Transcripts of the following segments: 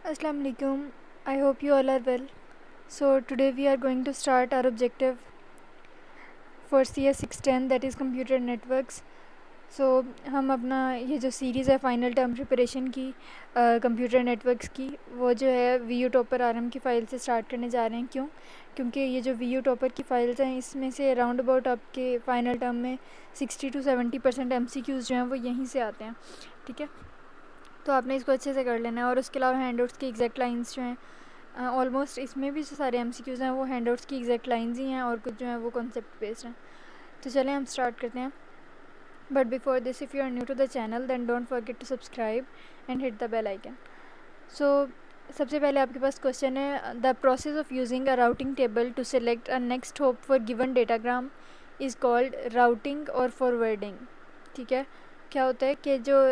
Assalamu alaikum. I hope you all are well. So today we are going to start our objective for CS 610, that is computer networks. So हम अपना ये जो series है final term preparation की computer networks की, वो जो है VU टॉपर RM की फ़ाइल से स्टार्ट करने जा रहे हैं। क्योंकि ये जो VU टॉपर की फ़ाइल्स हैं, इसमें से राउंड अबाउट आपके फ़ाइनल टर्म में 60 to 70% MCQs जो हैं वो यहीं से आते हैं। ठीक है, तो आपने इसको अच्छे से कर लेना है। और उसके अलावा हैंडआउट्स की एग्जैक्ट लाइंस जो हैं ऑलमोस्ट इसमें भी जो सारे MCQs हैं वो हैंडआउट्स की एग्जैक्ट लाइंस ही हैं, और कुछ जो हैं वो कॉन्सेप्ट बेस्ड हैं। तो चलें हम स्टार्ट करते हैं। But before this, if you are new to the channel then don't forget to subscribe and hit the bell icon. So सबसे पहले आपके पास क्वेश्चन है, the process of using a routing table to select a next hop for given datagram is called routing और forwarding. ठीक है, क्या होता है कि जो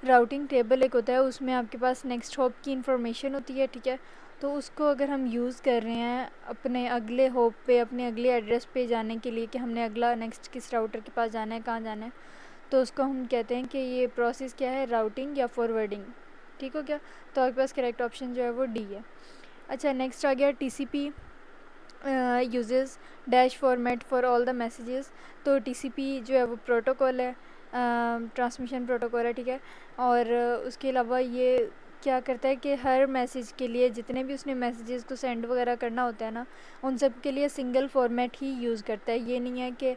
राउटिंग टेबल एक होता है, उसमें आपके पास नेक्स्ट हॉप की इंफॉर्मेशन होती है। ठीक है, तो उसको अगर हम यूज़ कर रहे हैं अपने अगले हॉप पे, अपने अगले एड्रेस पे जाने के लिए कि हमने अगला नेक्स्ट किस राउटर के पास जाना है, कहाँ जाना है, तो उसको हम कहते हैं कि ये प्रोसेस क्या है, राउटिंग या फॉरवर्डिंग। ठीक हो गया, तो आपके पास करेक्ट ऑप्शन जो है वो डी है। अच्छा, नेक्स्ट आ गया TCP uses dash format for all the messages. तो TCP जो है वो प्रोटोकॉल है, ट्रांसमिशन प्रोटोकॉल है। ठीक है, और उसके अलावा ये क्या करता है कि हर मैसेज के लिए जितने भी उसने मैसेजेस को सेंड वगैरह करना होता है ना, उन सब के लिए सिंगल फॉर्मेट ही यूज़ करता है। ये नहीं है कि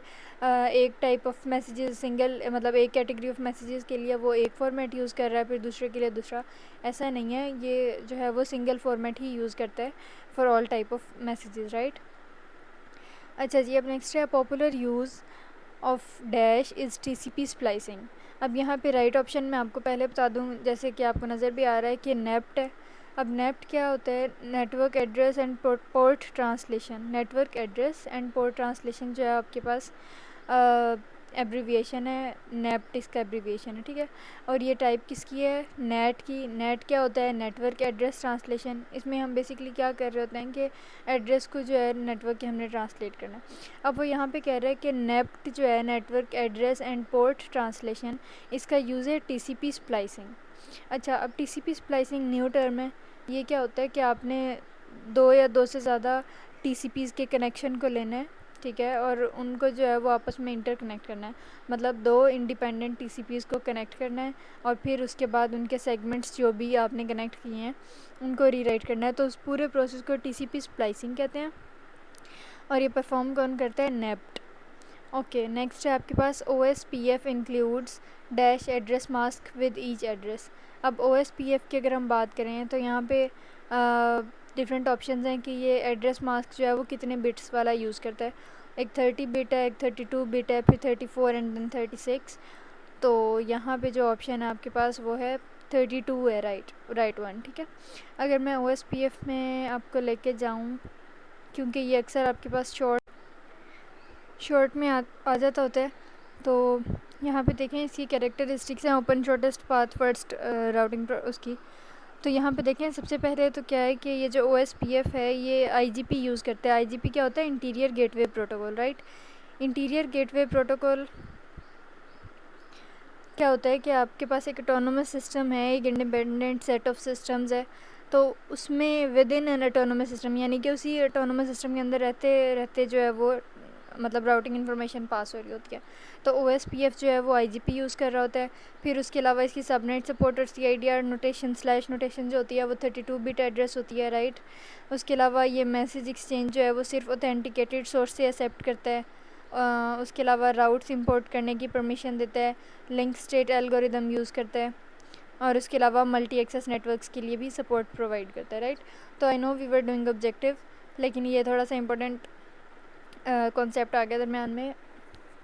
एक टाइप ऑफ मैसेजेस सिंगल, मतलब एक कैटेगरी ऑफ मैसेजेस के लिए वो एक फॉर्मेट यूज़ कर रहा है, फिर दूसरे के लिए दूसरा। ऐसा नहीं है, ये जो है वो सिंगल फॉर्मेट ही यूज़ करता है for all type of messages, right. अच्छा जी, अब नेक्स्ट है popular use of dash is TCP splicing. अब यहाँ पे राइट ऑप्शन में आपको पहले बता दूँ, जैसे कि आपको नज़र भी आ रहा है कि नेप्ट है। अब नेप्ट क्या होता है, network address and port translation. Network address and port translation जो है आपके पास एब्रीविएशन है, नेप्ट इसका एब्रीविएशन है। ठीक है, और ये टाइप किसकी है, नेट की। नेट क्या होता है, नेटवर्क एड्रेस ट्रांसलेशन। इसमें हम बेसिकली क्या कर रहे होते हैं कि एड्रेस को जो है नेटवर्क के हमने ट्रांसलेट करना है। अब वो यहाँ पे कह रहे हैं कि नेप्ट जो है, network address and port translation, इसका यूज़ है TCP स्प्लाइसिंग। अच्छा, अब TCP स्प्लाइसिंग न्यू टर्म है। ये क्या होता है कि आपने दो या दो से ज़्यादा TCPs के कनेक्शन को लेना है। ठीक है, और उनको जो है वो आपस में इंटरकनेक्ट करना है, मतलब दो इंडिपेंडेंट TCPs को कनेक्ट करना है, और फिर उसके बाद उनके सेगमेंट्स जो भी आपने कनेक्ट किए हैं उनको रीराइट करना है। तो उस पूरे प्रोसेस को TCP स्प्लाइसिंग कहते हैं, और ये परफॉर्म कौन करता है, नेप्ट। ओके, नेक्स्ट है आपके पास OSPF includes dash address mask with each address. अब OSPF की अगर हम बात करें तो यहाँ पे डिफरेंट ऑप्शंस हैं कि ये एड्रेस मास्क जो है वो कितने बिट्स वाला यूज़ करता है। एक 30 बिट है, एक 32 बिट है, फिर 34 एंड देन 36। तो यहाँ पे जो ऑप्शन है आपके पास वो है 32 है, राइट वन। ठीक है, अगर मैं OSPF में आपको लेके जाऊँ, क्योंकि ये अक्सर आपके पास शॉर्ट में आ जाता होता है, तो यहाँ पे देखें इसकी कैरेक्टरिस्टिक्स हैं, open shortest path first routing उसकी। तो यहाँ पे देखें, सबसे पहले तो क्या है कि ये जो OSPF है ये IGP यूज़ करता है। IGP क्या होता है, interior gateway protocol, right. Interior gateway protocol क्या होता है कि आपके पास एक ऑटोनोमस सिस्टम है, एक इंडिपेंडेंट सेट ऑफ सिस्टम्स है, तो उसमें with in an autonomous system, यानी कि उसी ऑटोनोमस सिस्टम के अंदर रहते रहते जो है वो मतलब राउटिंग इन्फॉर्मेशन पास हो रही होती है। तो OSPF जो है वो IGP यूज़ कर रहा होता है। फिर उसके अलावा इसकी subnet supporter CIDR notation slash notation जो होती है वो 32 बिट एड्रेस होती है, राइट। उसके अलावा ये मैसेज एक्सचेंज जो है वो सिर्फ ऑथेंटिकेटेड सोर्स से एक्सेप्ट करता है। उसके अलावा राउट्स इंपोर्ट करने की परमिशन देता है, लिंक स्टेट एल्गोरिदम यूज़ करता है, और उसके अलावा मल्टी एक्सेस नेटवर्क्स के लिए भी सपोर्ट प्रोवाइड करता है, राइट। तो I know we were doing objective, लेकिन ये थोड़ा सा इंपॉर्टेंट कॉन्सेप्ट आ गया दरम्यान में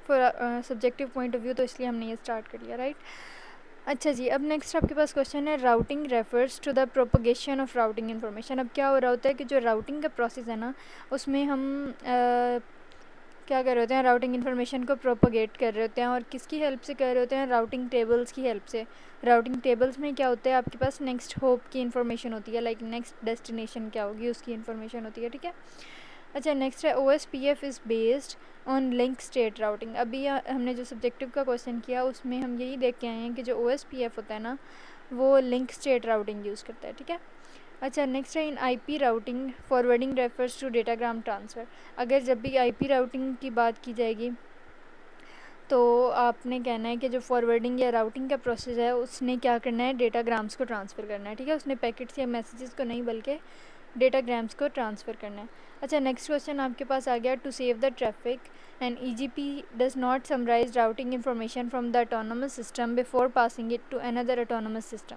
for subjective point of view, तो इसलिए हमने ये स्टार्ट कर लिया, राइट। अच्छा जी, अब नेक्स्ट आपके पास क्वेश्चन है, routing refers to the propagation of routing information. अब क्या हो रहा होता है कि जो राउटिंग का प्रोसेस है ना, उसमें हम क्या कर रहे होते हैं, राउटिंग इन्फॉर्मेशन को प्रोपगेट कर रहे होते हैं, और किसकी हेल्प से कर रहे होते हैं, राउटिंग टेबल्स की हेल्प से। राउटिंग टेबल्स में क्या होता है, आपके पास नेक्स्ट होप की इन्फॉर्मेशन होती है, लाइक नेक्स्ट डेस्टिनेशन क्या होगी उसकी इन्फॉर्मेशन होती है। ठीक है, अच्छा नेक्स्ट है OSPF is based on link state routing. अभी हमने जो सब्जेक्टिव का क्वेश्चन किया उसमें हम यही देख के आए हैं कि जो OSPF होता है ना, वो लिंक स्टेट राउटिंग यूज़ करता है, ठीक है। अच्छा, नेक्स्ट है in IP routing forwarding refers to datagram transfer. अगर जब भी आईपी राउटिंग की बात की जाएगी तो आपने कहना है कि जो फॉरवर्डिंग या राउटिंग का प्रोसेस है उसने क्या करना है, डेटाग्राम्स को ट्रांसफ़र करना है, ठीक है। उसने पैकेट्स या मैसेजेस को नहीं बल्कि डेटाग्राम्स को ट्रांसफ़र करना है। अच्छा, नेक्स्ट क्वेश्चन आपके पास आ गया, to save the traffic and EGP does not summarize routing information from the autonomous system before passing it to another autonomous system.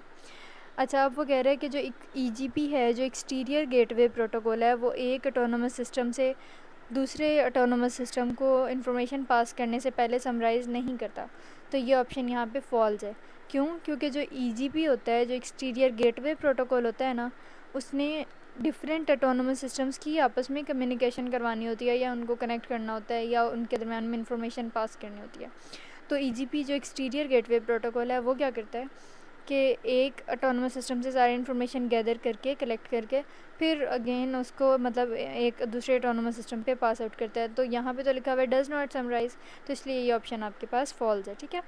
अच्छा, अब वो कह रहे हैं कि जो एक ईजीपी है, जो एक्सटीरियर गेटवे प्रोटोकॉल है, वो एक ऑटोनमस सिस्टम से दूसरे ऑटोनमस सिस्टम को इन्फॉर्मेशन पास करने से पहले समराइज़ नहीं करता। तो ये ऑप्शन यहाँ पे फॉल्स है। क्यों? क्योंकि जो ईजीपी होता है, जो एक्सटीरियर गेटवे प्रोटोकॉल होता है ना, उसने डिफरेंट ऑटोनमस सिस्टम्स की आपस में कम्युनिकेशन करवानी होती है, या उनको कनेक्ट करना होता है, या उनके दरम्यान में इंफॉर्मेशन पास करनी होती है। तो ईजीपी जो एक्सटीरियर गेटवे प्रोटोकॉल है, वो क्या करता है कि एक ऑटोनमस सिस्टम से सारी इन्फॉर्मेशन गैदर करके, कलेक्ट करके, फिर अगेन उसको मतलब एक दूसरे ऑटोनमस सिस्टम पे पास आउट करता है। तो यहाँ पे तो लिखा हुआ है डज़ नॉट समराइज, तो इसलिए ये ऑप्शन आपके पास फॉल्स है, ठीक है।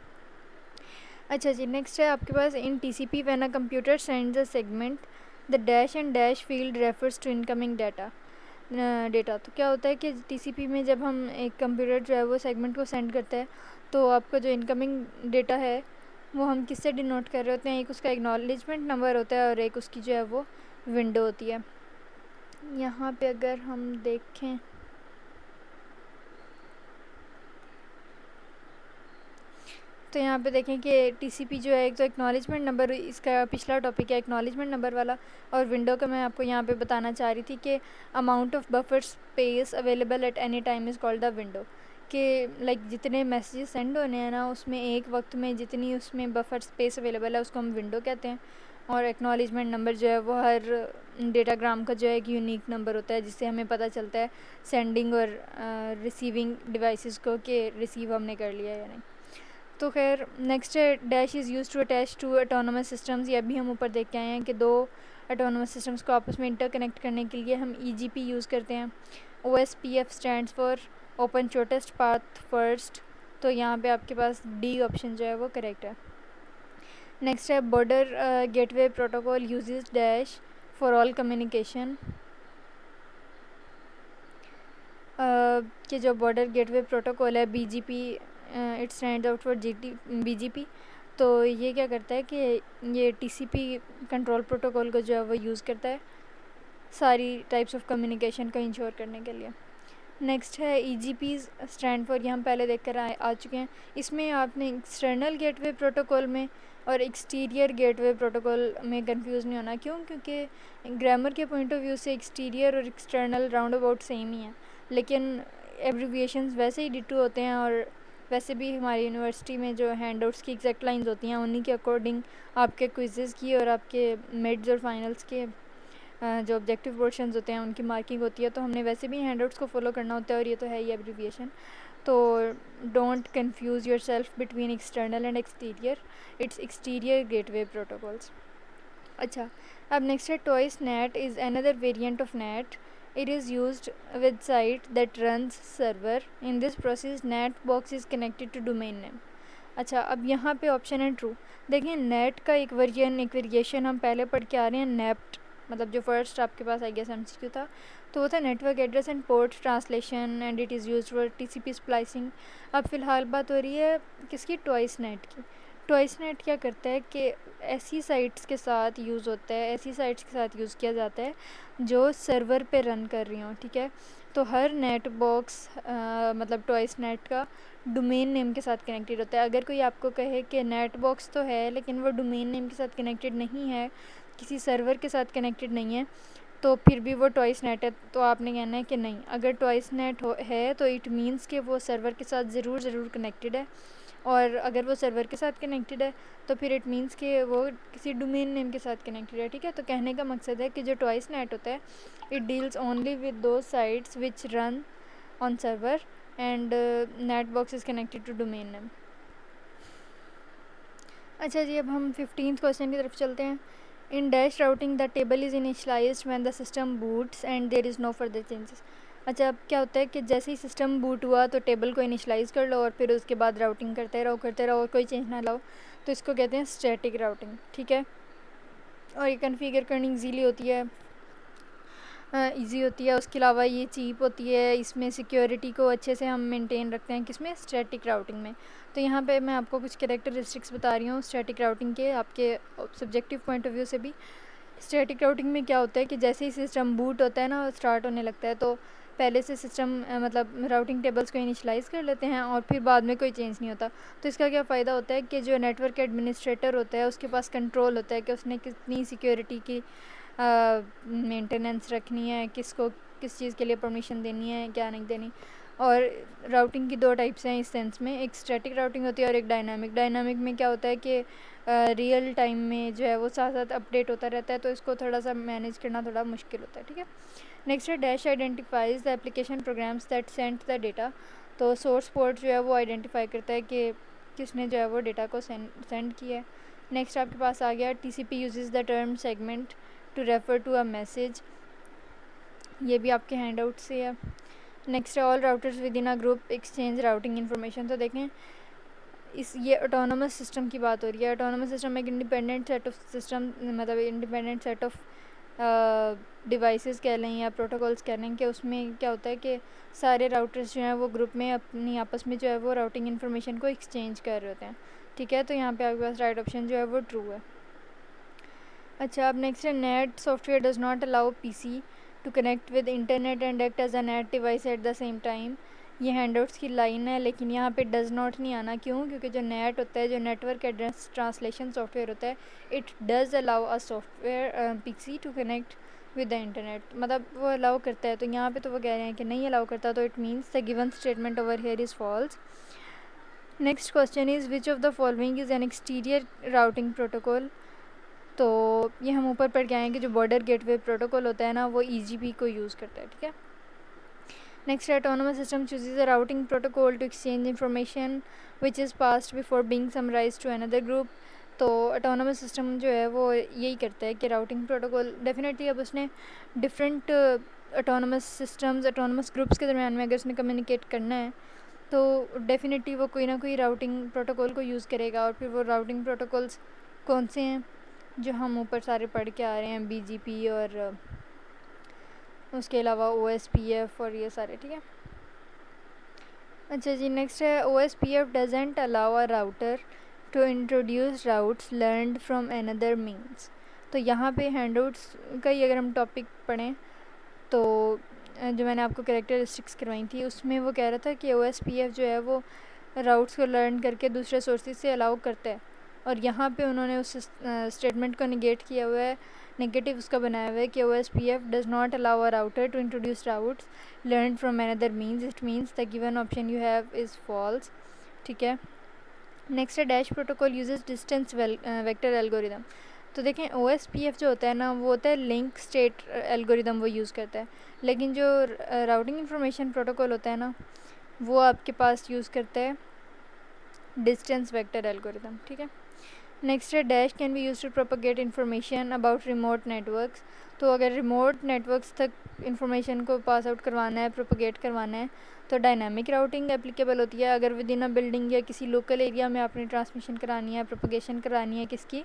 अच्छा जी, नेक्स्ट है आपके पास, in TCP when a computer sends a segment the dash and dash field refers to incoming data. तो क्या होता है कि टीसीपी में जब हम एक कंप्यूटर जो है वो सेगमेंट को सेंड करता है, तो आपका जो इनकमिंग डेटा है वो हम किससे डिनोट कर रहे होते हैं, एक उसका एक्नॉलेजमेंट नंबर होता है और एक उसकी जो है वो विंडो होती है। यहाँ पे अगर हम देखें तो यहाँ पे देखें कि टीसीपी जो है, एक तो एक्नॉलेजमेंट नंबर, इसका पिछला टॉपिक है एक्नॉलेजमेंट नंबर वाला, और विंडो का मैं आपको यहाँ पे बताना चाह रही थी कि amount of buffer space available at any time is called the window. कि लाइक जितने मैसेजेस सेंड होने हैं ना, उसमें एक वक्त में जितनी उसमें बफर स्पेस अवेलेबल है उसको हम विंडो कहते हैं। और एक्नॉलेजमेंट नंबर जो है वो हर डेटाग्राम का जो है एक यूनिक नंबर होता है, जिससे हमें पता चलता है सेंडिंग और रिसीविंग डिवाइसेस को कि रिसीव हमने कर लिया है या नहीं। तो खैर, नेक्स्ट है dash is use to attach to autonomous systems. ये अभी हम ऊपर देख के आए हैं कि दो ऑटोनमस सिस्टम्स को आपस में इंटरकनेक्ट करने के लिए हम ईजीपी यूज़ करते हैं। OSPF stands for open shortest path first. तो यहाँ पे आपके पास डी ऑप्शन जो है वो करेक्ट है। नेक्स्ट है border gateway protocol uses dash for all communication. कि जो बॉर्डर गेटवे प्रोटोकॉल है BGP, it stands out for BGP। तो ये क्या करता है कि ये TCP कंट्रोल प्रोटोकॉल को जो है वो यूज़ करता है सारी टाइप्स ऑफ कम्युनिकेशन को इंश्योर करने के लिए। नेक्स्ट है EGP स्टैंड फॉर, ये हम पहले देख कर आ चुके हैं। इसमें आपने एक्सटर्नल गेटवे प्रोटोकॉल में और एक्सटीरियर गेटवे प्रोटोकॉल में कंफ्यूज नहीं होना। क्यों? क्योंकि ग्रामर के पॉइंट ऑफ व्यू से एक्सटीरियर और एक्सटर्नल राउंड अबाउट सेम ही है, लेकिन एब्रीविएशंस वैसे ही डिटू होते हैं। और वैसे भी हमारी यूनिवर्सिटी में जो हैंडआउट्स की एग्जैक्ट लाइंस होती हैं, उन्हीं के अकॉर्डिंग आपके क्विज़ेज़ की और आपके मिड्स और फाइनल्स के जो ऑब्जेक्टिव पोर्शंस होते हैं उनकी मार्किंग होती है। तो हमने वैसे भी हैंडआउट्स को फॉलो करना होता है, और ये तो है ही एब्रीविएशन। तो don't confuse yourself between external and exterior, it's exterior gateway protocols. अच्छा, अब नेक्स्ट है twice NAT is another variant of NAT. It is used with site that runs server. In this process, net box is connected to domain name. अच्छा, अब यहाँ पे option है true. देखिए, net का एक वेरिएशन हम पहले पढ़ के आ रहे हैं, नेप्ट, मतलब जो फर्स्ट आपके पास आई गेस MCQ था, तो वो था network address and port translation, and it is used for TCP splicing. अब फ़िलहाल बात हो रही है किसकी, टॉइस नेट की। टॉइस नेट क्या करता है कि ऐसी साइट्स के साथ यूज़ होता है, ऐसी साइट्स के साथ यूज़ किया जाता है जो सर्वर पे रन कर रही हों, ठीक है। तो हर नेट बॉक्स मतलब टॉइस नेट का डोमेन नेम के साथ कनेक्टेड होता है। अगर कोई आपको कहे कि नेट बॉक्स तो है लेकिन वो डोमेन नेम के साथ कनेक्टेड नहीं है, किसी सर्वर के साथ कनेक्टेड नहीं है, तो फिर भी वो टॉइस नेट है। तो आपने कहना है कि नहीं, अगर टॉइस नेट है तो इट मीन्स कि वो सर्वर के साथ ज़रूर कनेक्टेड है, और अगर वो सर्वर के साथ कनेक्टेड है तो फिर इट मीन्स कि वो किसी डोमेन नेम के साथ कनेक्टेड है, ठीक है। तो कहने का मकसद है कि जो टॉइस नेट होता है, इट डील्स ओनली विद दो sites which run on server and NAT box is connected to domain name. अच्छा जी, अब हम 15th क्वेश्चन की तरफ चलते हैं। In dash routing the table is initialized when the system boots and there is no further changes. अच्छा, अब क्या होता है कि जैसे ही सिस्टम बूट हुआ तो टेबल को इनिशलाइज़ कर लो और फिर उसके बाद राउटिंग करते रहो और कोई चेंज ना लाओ, तो इसको कहते हैं स्टैटिक राउटिंग, ठीक है। और ये कन्फिगर करनी ईजीली होती है, इजी होती है। उसके अलावा ये चीप होती है, इसमें सिक्योरिटी को अच्छे से हम मेंटेन रखते हैं। किसमें? स्टैटिक राउटिंग में। तो यहाँ पे मैं आपको कुछ कैरेक्टरिस्टिक्स बता रही हूँ स्टैटिक राउटिंग के, आपके सब्जेक्टिव पॉइंट ऑफ व्यू से भी। स्टैटिक राउटिंग में क्या होता है कि जैसे ही सिस्टम बूट होता है ना, स्टार्ट होने लगता है, तो पहले से सिस्टम मतलब राउटिंग टेबल्स को इनिशलाइज़ कर लेते हैं और फिर बाद में कोई चेंज नहीं होता। तो इसका क्या फ़ायदा होता है कि जो नेटवर्क एडमिनिस्ट्रेटर होता है उसके पास कंट्रोल होता है कि उसने कितनी सिक्योरिटी की मेंटेनेंस रखनी है, किसको किस चीज़ के लिए परमिशन देनी है, क्या नहीं देनी। और राउटिंग की दो टाइप्स हैं इस सेंस में, एक स्टैटिक राउटिंग होती है और एक डायनामिक। डायनामिक में क्या होता है कि रियल टाइम में जो है वो साथ साथ अपडेट होता रहता है, तो इसको थोड़ा सा मैनेज करना थोड़ा मुश्किल होता है, ठीक है। नेक्स्ट है dash identifies the application programs that send the data. तो सोर्स पोर्ट जो है वो आइडेंटिफाई करता है कि किसने जो है वो डेटा को सेंड किया है। नेक्स्ट आपके पास आ गया TCP uses the term segment to refer to a message, ये भी आपके हैंड आउट से है। नेक्स्ट है all routers within a group exchange routing information. तो देखें ये ऑटोनोमस सिस्टम की बात हो रही है। ऑटोनोमस सिस्टम एक इंडिपेंडेंट सेट ऑफ सिस्टम, मतलब इंडिपेंडेंट सेट ऑफ डिवाइसेस कह लें या प्रोटोकॉल्स कह लें, कि उसमें क्या होता है कि सारे राउटर्स जो हैं वो ग्रुप में अपनी आपस में जो है वो राउटिंग इन्फॉर्मेशन को एक्सचेंज कर रहे होते हैं, ठीक है। तो यहाँ पे आपके पास राइट ऑप्शन जो है वो ट्रू है। अच्छा, अब नेक्स्ट है NAT software does not allow PC to connect with internet and act as a NAT device at the same time. ये हैंडआउट्स की लाइन है, लेकिन यहाँ पे डज नॉट नहीं आना। क्यों? क्योंकि जो नेट होता है, जो नेटवर्क एड्रेस ट्रांसलेशन सॉफ्टवेयर होता है, it does allow a software PC to connect with the internet, मतलब वो अलाउ करता है। तो यहाँ पे तो वो कह रहे हैं कि नहीं अलाउ करता, तो it means the given statement over here is false. Next question is which of the following is an exterior routing protocol. तो ये हम ऊपर पढ़ के आए हैं कि जो बॉर्डर गेटवे प्रोटोकॉल होता है ना, वो EGP को यूज़ करता है, ठीक है। नेक्स्ट है autonomous system chooses a routing protocol to exchange information which is passed before being summarized to another group. तो ऑटोनोमस सिस्टम जो है वो यही करता है कि राउटिंग प्रोटोकॉल डेफिनेटली, अब उसने different autonomous systems, autonomous groups के दरमियान में अगर उसने कम्युनिकेट करना है तो डेफिनेटली वो कोई ना कोई राउटिंग प्रोटोकॉल को यूज़ करेगा। और फिर वो राउटिंग प्रोटोकॉल्स कौन से हैं जो हम ऊपर सारे पढ़ के आ रहे हैं, BGP और उसके अलावा OSPF और ये सारे, ठीक है। अच्छा जी, नेक्स्ट है OSPF doesn't allow a router to introduce routes learned from another means. तो यहाँ पे हैंडआउट्स का ही अगर हम टॉपिक पढ़ें तो जो मैंने आपको कैरेक्टरिस्टिक्स करवाई थी उसमें वो कह रहा था कि OSPF जो है वो राउट्स को लर्न करके दूसरे सोर्सेज से अलाउ करता है। और यहाँ पे उन्होंने उस स्टेटमेंट को निगेट किया हुआ है, नेगेटिव उसका बनाया हुआ है कि OSPF does not allow a router to introduce routes learn from another means, it means the given option you have is false, ठीक है। नेक्स्ट है dash protocol uses distance vector algorithm. तो देखें OSPF जो होता है ना, वो होता है लिंक स्टेट एल्गोरिदम, वो यूज़ करता है। लेकिन जो राउटिंग इंफॉर्मेशन प्रोटोकॉल होता है ना, वो आपके पास यूज़ करता है डिस्टेंस वेक्टर एल्गोरिदम, ठीक है। नेक्स्ट है dash can be use to propagate information about remote networks. तो अगर रिमोट नेटवर्क्स तक इन्फॉर्मेशन को पास आउट करवाना है, प्रोपगेट करवाना है, तो डायनामिक राउटिंग एप्लीकेबल होती है। अगर विद इन अ बिल्डिंग या किसी लोकल एरिया में आपने ट्रांसमिशन करानी है, प्रोपगेशन करानी है किसकी,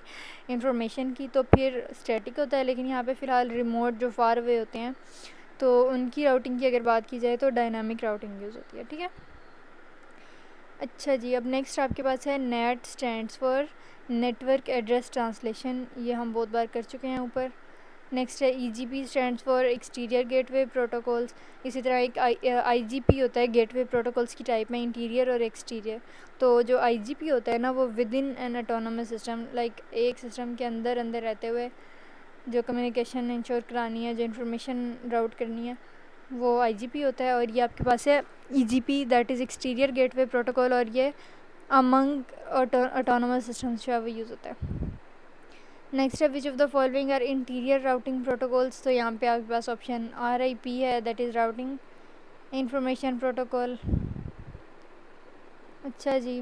इन्फॉर्मेशन की, तो फिर स्टैटिक होता है। लेकिन यहाँ पे फ़िलहाल रिमोट जो फार अवे होते हैं, तो उनकी राउटिंग की अगर बात की जाए तो डायनामिक राउटिंग यूज़ होती है, ठीक है। अच्छा जी, अब नेक्स्ट आपके पास है net stands for network address translation, ये हम बहुत बार कर चुके हैं ऊपर। नेक्स्ट है EGP stands for exterior gateway protocols. इसी तरह एक IGP होता है गेटवे प्रोटोकॉल्स की टाइप में, इंटीरियर और एक्सटीरियर। तो जो IGP होता है ना, वो with in an autonomous system, like एक सिस्टम के अंदर अंदर रहते हुए जो कम्युनिकेशन इंश्योर करानी है, जो इन्फॉर्मेशन राउट करनी है, वो IGP होता है। और ये आपके पास है EGP that is exterior gateway protocol, और ये अमंग ऑटोनोमस सिस्टम्स जो है वो यूज़ होता है। नेक्स्ट है which of the following are interior routing protocols. तो यहाँ पे आपके पास ऑप्शन RIP है, that is routing information protocol. अच्छा जी,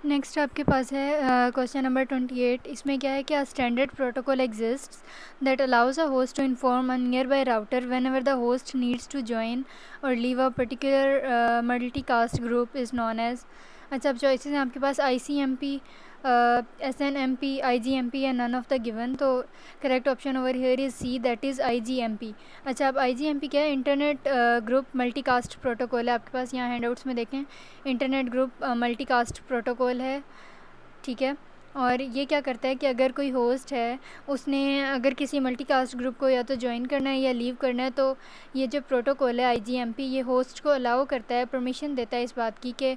नेक्स्ट आपके पास है क्वेश्चन नंबर 28। इसमें क्या है कि a standard protocol exists that allows a host to inform a nearby router whenever the host needs to join or leave a particular multicast group is known as. अच्छा, अब choices हैं आपके पास ICMP, SNMP, IGMP या none of the given. तो correct option over here is C, that is IGMP. अच्छा, अब IGMP क्या है? इंटरनेट ग्रुप मल्टीकास्ट प्रोटोकॉल है. आपके पास यहाँ हैंडआउट्स में देखें, इंटरनेट ग्रुप मल्टीकास्ट प्रोटोकॉल है, ठीक है. और ये क्या करता है कि अगर कोई होस्ट है, उसने अगर किसी मल्टीकास्ट ग्रुप को या तो ज्वाइन करना है या लीव करना है, तो ये जो प्रोटोकॉल है IGMP, ये होस्ट को अलाउ करता है, परमिशन देता है इस बात की कि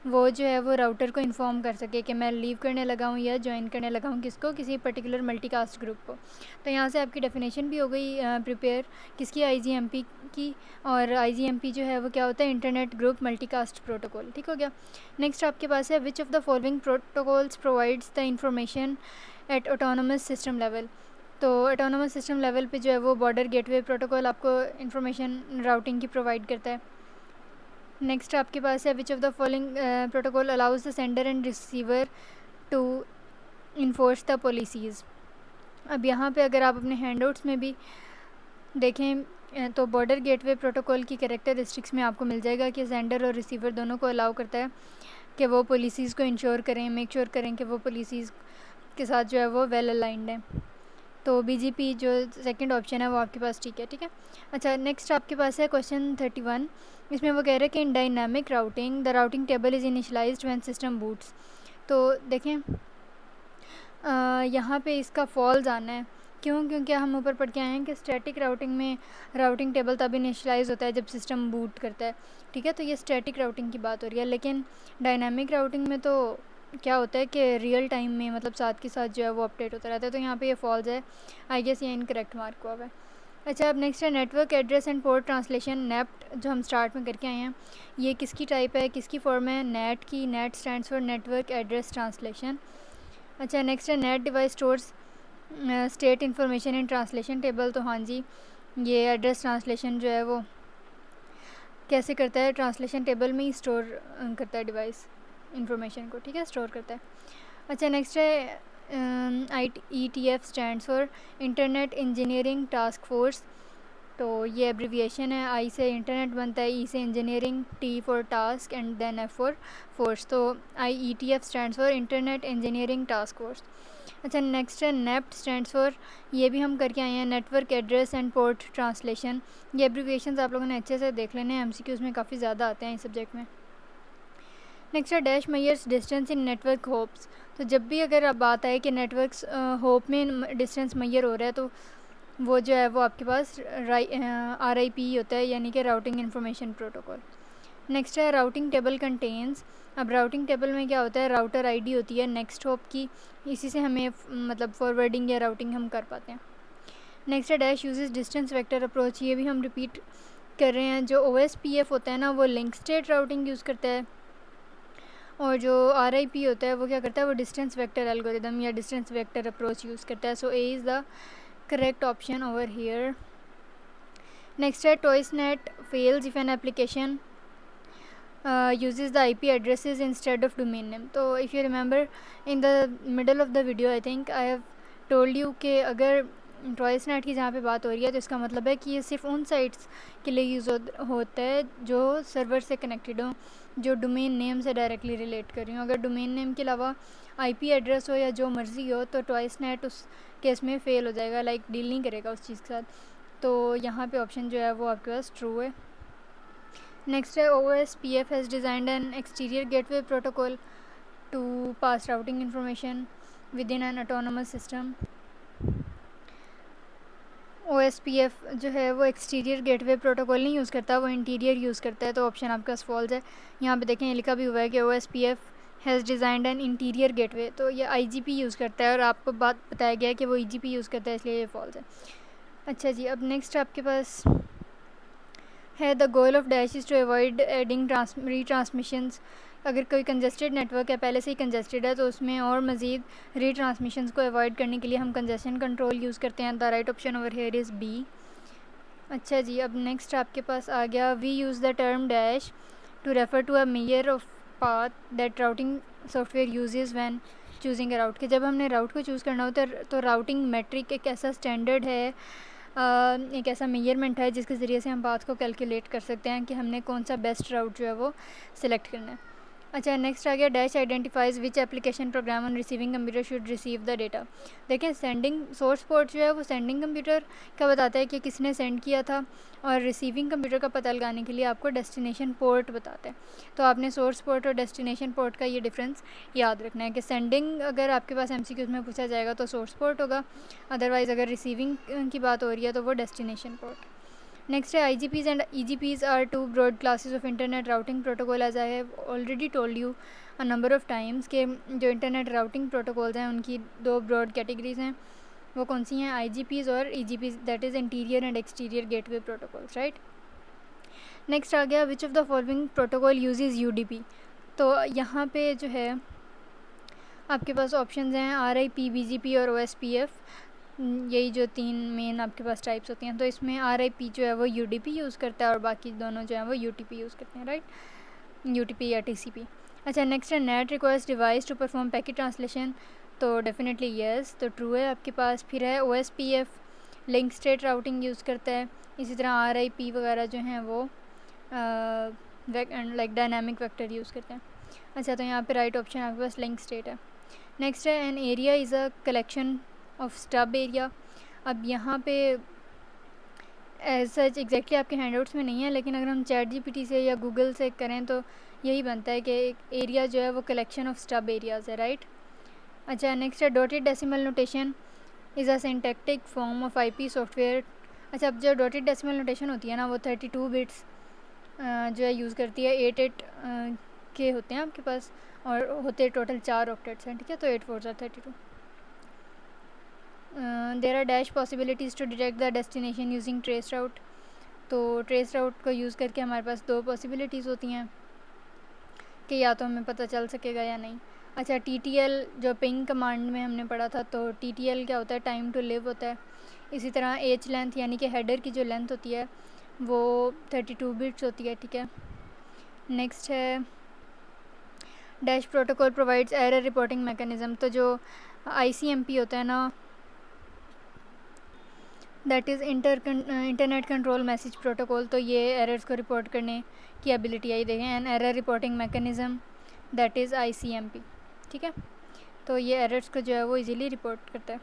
वो जो है वो राउटर को इन्फॉर्म कर सके कि मैं लीव करने लगा हूँ या ज्वाइन करने लगा हूँ किसको, किसी पर्टिकुलर मल्टीकास्ट ग्रुप को. तो यहाँ से आपकी डेफिनेशन भी हो गई प्रिपेयर किसकी, IGMP की. और IGMP जो है वो क्या होता है? Internet group multicast protocol. ठीक हो गया. नेक्स्ट आपके पास है which of the following protocols provides the information at autonomous system level. तो ऑटोनोमस सिस्टम लेवल पे जो है वो बॉर्डर गेटवे प्रोटोकॉल आपको इन्फॉर्मेशन राउटिंग की प्रोवाइड करता है. नेक्स्ट आपके पास है which of the following protocol allows the sender and receiver to enforce the policies. अब यहाँ पे अगर आप अपने हैंडआउट्स में भी देखें तो बॉर्डर गेटवे प्रोटोकॉल की कैरेक्टरिस्टिक्स में आपको मिल जाएगा कि सेंडर और रिसीवर दोनों को अलाउ करता है कि वो पॉलिसीज़ को इंश्योर करें, मेक श्योर करें कि वो पॉलिसीज़ के साथ जो है वो वेल अलाइंड है. तो BGP जो सेकंड ऑप्शन है वो आपके पास ठीक है. ठीक है. अच्छा, नेक्स्ट आपके पास है क्वेश्चन 31. इसमें वो कह रहे हैं कि इन dynamic routing the routing table is initialized when system boots. तो देखें यहाँ पे इसका फॉल्स आना है. क्यों? क्योंकि हम ऊपर पढ़ के आए हैं कि स्टैटिक राउटिंग में राउटिंग टेबल तब इनिशलाइज होता है जब सिस्टम बूट करता है. ठीक है. तो ये स्टैटिक राउटिंग की बात हो रही है. लेकिन डायनामिक राउटिंग में तो क्या होता है कि रियल टाइम में मतलब साथ के साथ जो है वो अपडेट होता रहता है. तो यहाँ पे ये फॉल्स है. आई गेस ये इनकरेक्ट मार्क हुआ है. अच्छा, अब नेक्स्ट है network address and port translation, NAPT, जो हम स्टार्ट में करके आए हैं. ये किसकी टाइप है, किसकी फॉर्म है? नेट की. Net stands for network address translation. अच्छा, नेक्स्ट है net device stores state information in translation table. तो हाँ जी, ये एड्रेस ट्रांसलेशन जो है वो कैसे करता है? ट्रांसलेशन टेबल में ही स्टोर करता है डिवाइस इंफॉर्मेशन को. ठीक है, स्टोर करता है. अच्छा, नेक्स्ट है IETF stands for internet engineering task force. तो ये एब्रीविएशन है. I से इंटरनेट बनता है, E से engineering, T for task and then F for force. तो IETF stands for internet engineering task force. अच्छा, नेक्स्ट है नेप्ट स्टैंड्स फॉर, ये भी हम करके आए हैं, network address and port translation. ये एब्रीविएशंस आप लोगों ने अच्छे से देख लेने हैं, MCQs में काफ़ी ज़्यादा आते हैं इस सब्जेक्ट में. नेक्स्ट है dash measures distance in network hopes. तो जब भी अगर अब बात आए कि नेटवर्क्स होप में डिस्टेंस मेजर हो रहा है, तो वो जो है वो आपके पास RIP होता है, यानी कि राउटिंग इन्फॉर्मेशन प्रोटोकॉल. नेक्स्ट है राउटिंग टेबल कंटेन्स. अब राउटिंग टेबल में क्या होता है? राउटर ID होती है नेक्स्ट होप की, इसी से हमें मतलब फॉरवर्डिंग या राउटिंग हम कर पाते हैं. नेक्स्ट है dash uses distance vector approach. ये भी हम रिपीट कर रहे हैं. जो OSPF होता है ना, वो लिंक स्टेट राउटिंग यूज़ करता है, और जो RIP होता है वो क्या करता है? वो डिस्टेंस वेक्टर एल्गोरिदम या डिस्टेंस वेक्टर अप्रोच यूज़ करता है. सो A is the correct option over here. Next है TOISNET fails if an application uses the IP addresses instead of domain name. तो if you remember in the middle of the video I think I have told you कि अगर TOISNET की जहाँ पे बात हो रही है तो इसका मतलब है कि ये सिर्फ उन साइट्स के लिए यूज़ होता है जो सर्वर से कनेक्टेड हो, जो डोमेन नेम से डायरेक्टली रिलेट कर रही हूँ. अगर डोमेन नेम के अलावा IP एड्रेस हो या जो मर्ज़ी हो तो TOISNET उस केस में फ़ेल हो जाएगा, लाइक डील नहीं करेगा उस चीज़ के साथ. तो यहाँ पे ऑप्शन जो है वो आपके पास ट्रू है. नेक्स्ट है OSPF has designed an exterior gateway protocol to pass routing information within an autonomous system. OSPF जो है वो एक्सटीरियर गेटवे प्रोटोकॉल नहीं यूज़ करता, वो इंटीरियर यूज़ करता है. तो ऑप्शन आपका फॉल्स है. यहाँ पे देखें लिखा भी हुआ है कि OSPF has designed an interior gateway. तो ये IGP यूज़ करता है और आपको बात बताया गया है कि वो EGP यूज़ करता है, इसलिए ये फॉल्स है. अच्छा जी, अब नेक्स्ट आपके पास है the goal of dash is to avoid adding retransmissions. अगर कोई कंजेस्टेड नेटवर्क है, पहले से ही कंजेस्टेड है, तो उसमें और मज़ीद रीट्रांसमिशंस को अवॉइड करने के लिए हम कंजेशन कंट्रोल यूज़ करते हैं. The right option over here is B. अच्छा जी, अब नेक्स्ट आपके पास आ गया we use the term dash to refer to a measure of path that routing software uses when choosing a route. कि जब हमने राउट को चूज़ करना होता है तो राउटिंग मेट्रिक एक ऐसा स्टैंडर्ड है, एक ऐसा मेजरमेंट है जिसके ज़रिए से हम पाथ को कैलकुलेट कर सकते हैं कि हमने कौन सा बेस्ट राउट जो है वो सिलेक्ट करना है. अच्छा, नेक्स्ट आ गया dash identifies which application program on receiving computer should receive the data. देखें, सेंडिंग सोर्स पोर्ट जो है वो सेंडिंग कंप्यूटर का बताता है कि किसने सेंड किया था, और रिसीविंग कंप्यूटर का पता लगाने के लिए आपको डेस्टिनेशन पोर्ट बताता है। तो आपने सोर्स पोर्ट और डेस्टिनेशन पोर्ट का ये डिफरेंस याद रखना है कि सेंडिंग अगर आपके पास MCQs में पूछा जाएगा तो सोर्स पोर्ट होगा, अदरवाइज़ अगर रिसीविंग की बात हो रही है तो वो डेस्टिनेशन पोर्ट। Next है IGPs and EGPs are two broad classes of internet routing protocol, as I have already told you a number of times कि जो इंटरनेट राउटिंग प्रोटोकॉल्स हैं उनकी दो ब्रॉड कैटेगरीज हैं। वो कौन सी हैं? IGPs और EGPs, that is interior and exterior gateway protocols, right. Next आ गया which of the following protocol uses UDP। तो यहाँ पे जो है आपके पास ऑप्शंस हैं RIP, BGP और OSPF। यही जो तीन मेन आपके पास टाइप्स होती हैं। तो इसमें RIP जो है वो UDP यूज़ करता है और बाकी दोनों जो हैं वो UTP यूज़ करते हैं, राइट, UTP या TCP। अच्छा, नेक्स्ट है NAT request device to perform packet translation. तो डेफिनेटली येस, तो ट्रू है आपके पास। फिर है OSPF link state routing use करता है। इसी तरह RIP वगैरह जो हैं वो लाइक डायनामिक वेक्टर यूज़ करते हैं। अच्छा, तो यहाँ पे राइट ऑप्शन आपके पास लिंक स्टेट है। नेक्स्ट है an area is a collection of stub area. अब यहाँ पे एज सच एग्जैक्टली आपके हैंडआउट्स में नहीं है, लेकिन अगर हम ChatGPT से या गूगल से करें तो यही बनता है कि एक एरिया जो है वो कलेक्शन ऑफ स्टब एरियाज़ है, राइट। अच्छा, नेक्स्ट है dotted decimal notation is a syntactic form of IP software. अच्छा, अब जो डॉटेड डेसिमल नोटेशन होती है ना वो 32 बिट्स जो है यूज़ करती है। 8 के होते हैं आपके पास और होते टोटल 4 ऑक्टेट्स हैं, ठीक है। तो 8 4 32। There are dash possibilities to detect the destination using traceroute. तो ट्रेस राउट को यूज़ करके हमारे पास दो पॉसिबिलिटीज़ होती हैं कि या तो हमें पता चल सकेगा या नहीं। अच्छा, TTL जो पिंग कमांड में हमने पढ़ा था, तो TTL क्या होता है? टाइम टू लिव होता है। इसी तरह H लेंथ यानी कि हेडर की जो लेंथ होती है वो 32 बिट्स होती है, ठीक है। नेक्स्ट है dash protocol provides error reporting mechanism. तो जो ICMP होता है ना, that is internet control message protocol. तो ये एरर्स को रिपोर्ट करने की एबिलिटी आई देखें, and error reporting mechanism that is ICMP, ठीक है। तो ये एरर्स को जो है वो इजीली रिपोर्ट करता है।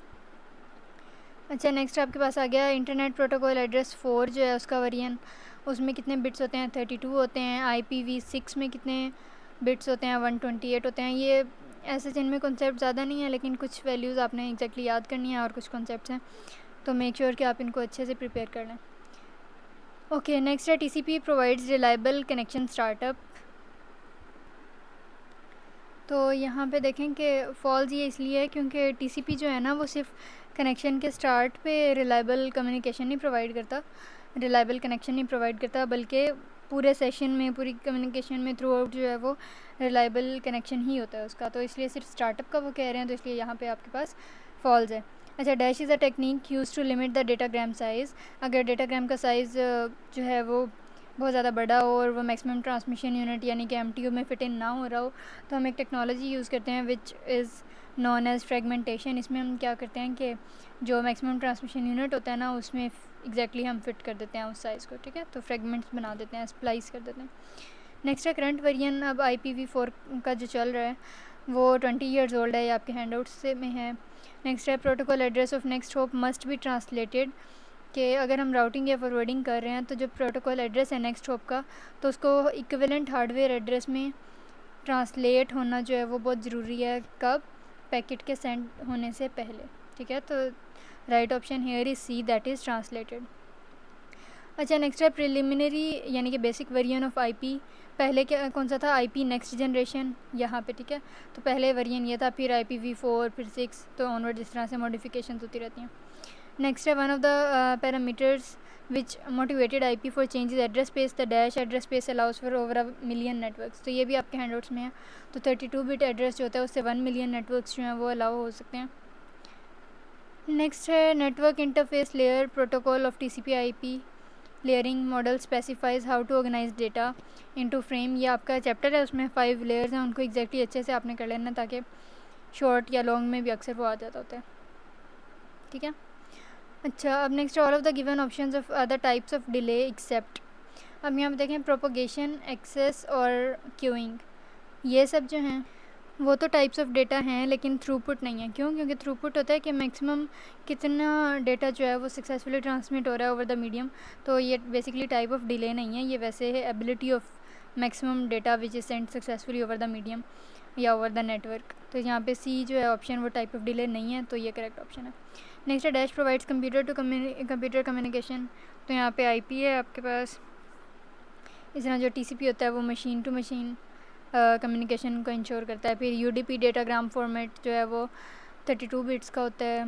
अच्छा, नेक्स्ट आपके पास आ गया इंटरनेट प्रोटोकॉल एड्रेस 4 जो है उसका वेरिएंट, उसमें कितने बिट्स होते हैं? 32 होते हैं। IPv6 में कितने बिट्स होते हैं? 128 होते हैं। ये ऐसे जिनमें कॉन्सेप्ट ज़्यादा नहीं है, लेकिन कुछ वैल्यूज़ आपने एग्जैक्टली याद करनी है और कुछ कॉन्सेप्ट्स हैं, तो मेक श्योर कि आप इनको अच्छे से प्रिपेयर कर लें। ओके, नेक्स्ट है TCP provides reliable connection startup. तो यहाँ पे देखें कि फॉल्स ये इसलिए है क्योंकि TCP जो है ना वो सिर्फ कनेक्शन के स्टार्ट पे रिलायबल कम्युनिकेशन नहीं प्रोवाइड करता, रिलायबल कनेक्शन नहीं प्रोवाइड करता, बल्कि पूरे सेशन में, पूरी कम्युनिकेशन में थ्रू आउट जो है वो रिलायबल कनेक्शन ही होता है उसका। तो इसलिए सिर्फ स्टार्टअप का वो कह रहे हैं, तो इसलिए यहाँ पे आपके पास फॉल्स है। अच्छा, dash is a technique use to limit the datagram size. अगर डेटाग्राम का साइज़ जो है वो बहुत ज़्यादा बड़ा हो और वो मैक्सिमम ट्रांसमिशन यूनिट यानी कि MTU में फिट इन ना हो रहा हो, तो हम एक टेक्नोलॉजी यूज़ करते हैं which is non as fragmentation. इसमें हम क्या करते हैं कि जो मैक्सिमम ट्रांसमिशन यूनिट होता है ना उसमें एग्जैक्टली हम फिट कर देते हैं उस साइज़ को, ठीक है। तो फ्रेगमेंट्स बना देते हैं, स्प्लाइस कर देते हैं। नेक्स्ट है करंट वेरिएंट अब IPv4 का जो चल रहा है वो 20 ईयर्स ओल्ड है, ये आपके हैंडआउट्स से में है। नेक्स्ट है protocol address of next hop must be translated, कि अगर हम राउटिंग या फॉरवर्डिंग कर रहे हैं तो जो प्रोटोकॉल एड्रेस है नेक्स्ट होप का, तो उसको इक्विवेलेंट हार्डवेयर एड्रेस में ट्रांसलेट होना जो है वो बहुत ज़रूरी है। कब? पैकेट के सेंड होने से पहले, ठीक है। तो right option here is C, that is translated. अच्छा, नेक्स्ट है प्रिलिमिनरी यानी कि बेसिक वेरिएंट ऑफ IP। पहले क्या कौन सा था? IP नेक्स्ट जनरेशन यहाँ पे, ठीक है। तो पहले वेरिएंट ये था, फिर IPv4, फिर 6, तो ऑनवर्ड इस तरह से मॉडिफिकेशन होती रहती हैं। नेक्स्ट है one of the parameters which motivated IP for changes address space. The dash address space allows for over 1 million networks. तो ये भी आपके हैंडआउट्स में है। तो 32 बिट एड्रेस जो होता है उससे 1 मिलियन नेटवर्क्स जो हैं वो अलाउ हो सकते हैं। नेक्स्ट है network interface layer protocol of TCP/IP layering model specifies how to organize data into frame. ये आपका चैप्टर है, उसमें 5 लेयर्स हैं, उनको एग्जैक्टली अच्छे से आपने कर लेना ताकि शॉर्ट या लॉन्ग में भी अक्सर वो आ जाता होता है, ठीक है। अच्छा, अब next all of the given options of other types of delay except. अब यहाँ पे देखें प्रोपोगेशन, एक्सेस और क्यूइंग, ये सब जो हैं वो तो टाइप्स ऑफ डेटा हैं, लेकिन थ्रूपुट नहीं है। क्यों? क्योंकि थ्रूपुट होता है कि मैक्सिमम कितना डेटा जो है वो सक्सेसफुली ट्रांसमिट हो रहा है ओवर द मीडियम। तो ये बेसिकली टाइप ऑफ डिले नहीं है, ये वैसे है ability of maximum data which is send successfully over the medium या ओवर द नेटवर्क। तो यहाँ पे सी जो है ऑप्शन वो टाइप ऑफ डिले नहीं है, तो ये करेक्ट ऑप्शन है। नेक्स्ट है dash provides computer to computer communication. तो यहाँ पे आईपी है आपके पास। इस तरह जो टीसीपी होता है वो मशीन टू मशीन कम्युनिकेशन को इंश्योर करता है। फिर यूडीपी डेटाग्राम फॉर्मेट जो है वो 32 बिट्स का होता है।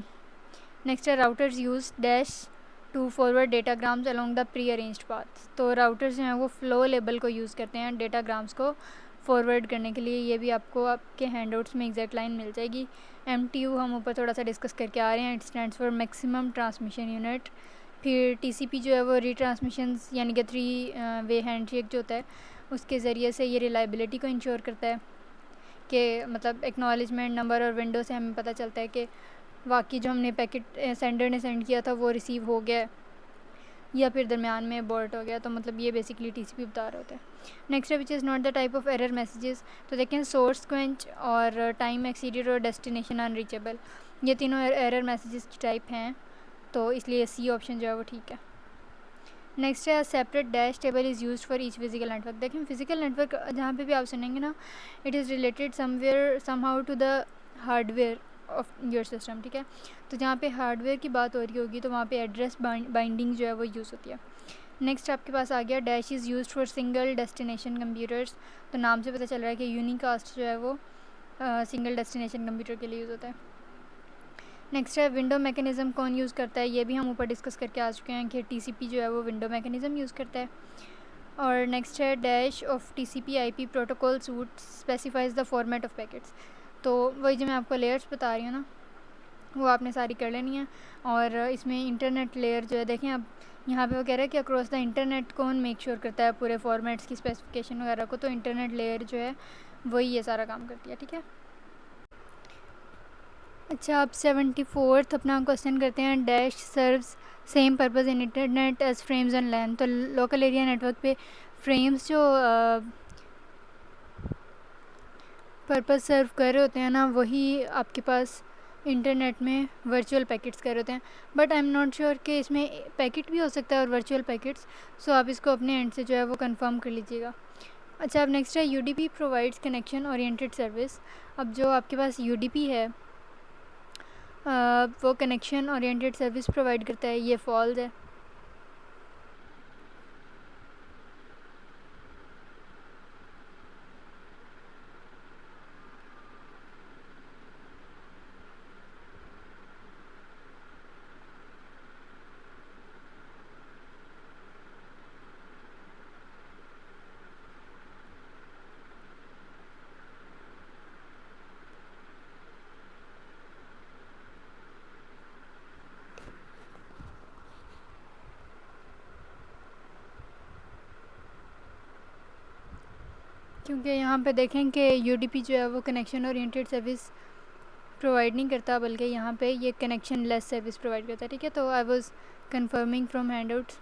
नेक्स्ट है routers use dash to forward datagrams along the prearranged path. तो राउटर्स जो हैं वो फ्लो लेबल को यूज़ करते हैं डेटाग्राम्स को फॉरवर्ड करने के लिए। ये भी आपको आपके हैंडआउट्स में एग्जैक्ट लाइन मिल जाएगी। MTU हम ऊपर थोड़ा सा डिस्कस करके आ रहे हैं, it stands for maximum transmission unit. फिर TCP जो है वो रीट्रांसमिशंस यानी कि 3 वे हैंडशेक जो होता है उसके ज़रिए से ये रिलायबिलिटी को इंश्योर करता है कि मतलब एक्नॉलेजमेंट नंबर और विंडो से हमें पता चलता है कि वाकई जो हमने पैकेट सेंडर ने सेंड किया था वो रिसीव हो गया या फिर दरमियान में अबॉर्ट हो गया। तो मतलब ये बेसिकली TCP बता रहे होते हैं। नेक्स्ट है which is not the type of error messages. तो देखें सोर्स क्वेंच और टाइम एक्सीडेड और डेस्टिनेशन अनरीचेबल, ये तीनों एरर मैसेजेस की टाइप हैं, तो इसलिए सी ऑप्शन जो है वो ठीक है। नेक्स्ट है separate dash table is used for each physical network. देखें फिजिकल नेटवर्क जहाँ पे भी आप सुनेंगे ना, it is related somewhere somehow to the hardware of your system, ठीक है। तो जहाँ पे हार्डवेयर की बात हो रही होगी तो वहाँ पे एड्रेस बाइंडिंग जो है वो यूज़ होती है। नेक्स्ट आपके पास आ गया dash is used for single destination computers. तो नाम से पता चल रहा है कि यूनिकास्ट जो है वो सिंगल डेस्टिनेशन कंप्यूटर के लिए यूज़ होता है। नेक्स्ट है विंडो मैकेनिज़्म कौन यूज़ करता है, ये भी हम ऊपर डिस्कस करके आ चुके हैं कि TCP जो है वो विंडो मैकेनिज़्म यूज़ करता है। और नेक्स्ट है dash of TCP IP protocol suit specifies the format of packets. तो वही जो मैं आपको लेयर्स बता रही हूँ ना, वो आपने सारी कर लेनी है। और इसमें इंटरनेट लेयर जो है, देखें अब यहाँ पे वो कह रहा है कि अक्रॉस द इंटरनेट कौन मेक श्योर करता है पूरे फॉर्मेट्स की स्पेसिफिकेशन वगैरह को, तो इंटरनेट लेयर जो है वही ये सारा काम करती है, ठीक है। अच्छा, आप 74th अपना क्वेश्चन करते हैं। Dash serves same purpose in internet as frames and LAN. तो लोकल एरिया नेटवर्क पे फ्रेम्स जो पर्पज़ सर्व कर रहे होते हैं ना, वही आपके पास इंटरनेट में वर्चुअल पैकेट्स कर रहे होते हैं। But I am not sure कि इसमें पैकेट भी हो सकता है और वर्चुअल पैकेट्स, सो आप इसको अपने एंड से जो है वो कंफर्म कर लीजिएगा। अच्छा, अब नेक्स्ट है UDP provides connection oriented service. अब जो आपके पास UDP है वो कनेक्शन ओरिएंटेड सर्विस प्रोवाइड करता है, ये फॉल्स है। क्योंकि यहाँ पे देखें कि UDP जो है वो कनेक्शन ओरिएंटेड सर्विस प्रोवाइड नहीं करता, बल्कि यहाँ पे ये कनेक्शन लेस सर्विस प्रोवाइड करता है, ठीक है। तो I was confirming from handouts.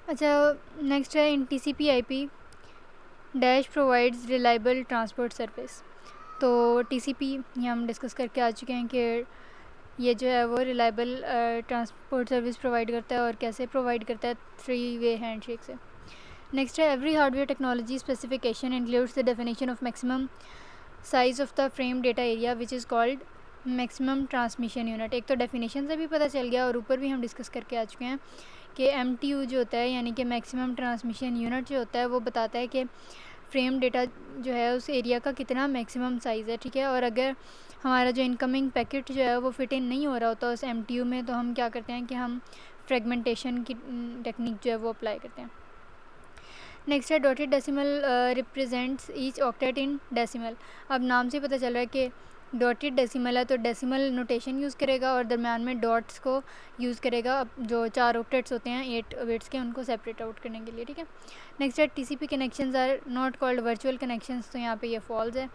अच्छा, नेक्स्ट है in TCP IP dash provides reliable transport service. तो TCP ये हम डिस्कस करके आ चुके हैं कि ये जो है वो रिलायबल ट्रांसपोर्ट सर्विस प्रोवाइड करता है, और कैसे प्रोवाइड करता है, 3 वे हैंडशेक से। नेक्स्ट है every hardware technology specification includes the definition of maximum size of the frame data area which is called maximum transmission unit. एक तो डेफिनेशन से भी पता चल गया और ऊपर भी हम डिस्कस करके आ चुके हैं कि MTU जो होता है यानी कि मैक्सिमम ट्रांसमिशन यूनिट जो होता है वो बताता है कि फ्रेम डेटा जो है उस एरिया का कितना मैक्सिमम साइज़ है, ठीक है। और अगर हमारा जो इनकमिंग पैकेट जो है वो फिट इन नहीं हो रहा होता उस MTU में, तो हम क्या करते हैं कि हम फ्रेगमेंटेशन की टेक्निक जो है वो अप्लाई करते हैं। नेक्स्ट है dotted decimal represents each octet in decimal. अब नाम से पता चल रहा है कि डॉटेड डेसिमल है, तो डेसिमल नोटेशन यूज़ करेगा और दरम्यान में डॉट्स को यूज़ करेगा। अब जो 4 ऑक्टेट्स होते हैं 8 बिट्स के, उनको सेपरेट आउट करने के लिए, ठीक है। नेक्स्ट है TCP connections are not called virtual connections. तो यहाँ पे ये फॉल्स है।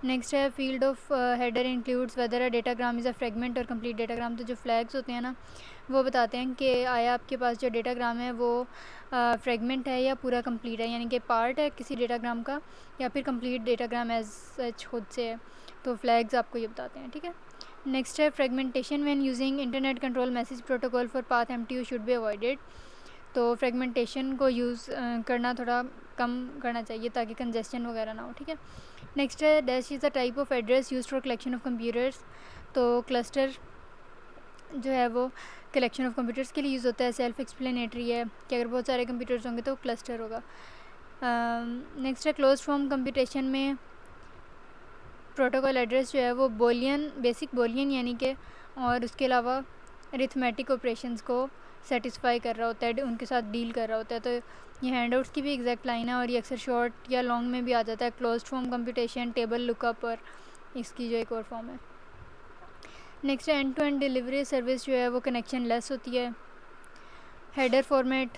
नेक्स्ट है field of header includes whether a datagram is a fragment और कंप्लीट डेटाग्राम। तो जो फ्लैग्स होते हैं ना वो बताते हैं कि आया आपके पास जो डेटाग्राम है वो फ्रेगमेंट है या पूरा कंप्लीट है, यानी कि पार्ट है किसी डेटाग्राम का या फिर कंप्लीट डेटाग्राम एज सच खुद से है। तो फ्लैग्स आपको ये बताते हैं, ठीक है। नेक्स्ट है fragmentation when using internet control message protocol for path MTU should be avoided. तो फ्रेगमेंटेशन को यूज़ करना थोड़ा कम करना चाहिए ताकि कंजेस्शन वगैरह ना हो, ठीक है। नेक्स्ट है dash is the type of address use for collection of computers. तो क्लस्टर जो है वो कलेक्शन ऑफ कंप्यूटर्स के लिए यूज़ होता है। सेल्फ एक्सप्लेनेटरी है कि अगर बहुत सारे कंप्यूटर्स होंगे तो क्लस्टर होगा। नेक्स्ट है क्लोज फॉर्म कंप्यूटेशन में प्रोटोकॉल एड्रेस जो है वो बोलियन, बेसिक बोलियन यानी कि, और उसके अलावा अरिथमेटिक ऑपरेशंस को सेटिस्फाई कर रहा होता है, उनके साथ डील कर रहा होता है। तो ये हैंडआउट्स की भी एग्जैक्ट लाइन है और ये अक्सर शॉर्ट या लॉन्ग में भी आ जाता है। Close form computation, table lookup और इसकी जो एक और फॉर्म है। नेक्स्ट है end to end delivery service जो है वो कनेक्शन लेस होती है। हेडर फॉर्मेट,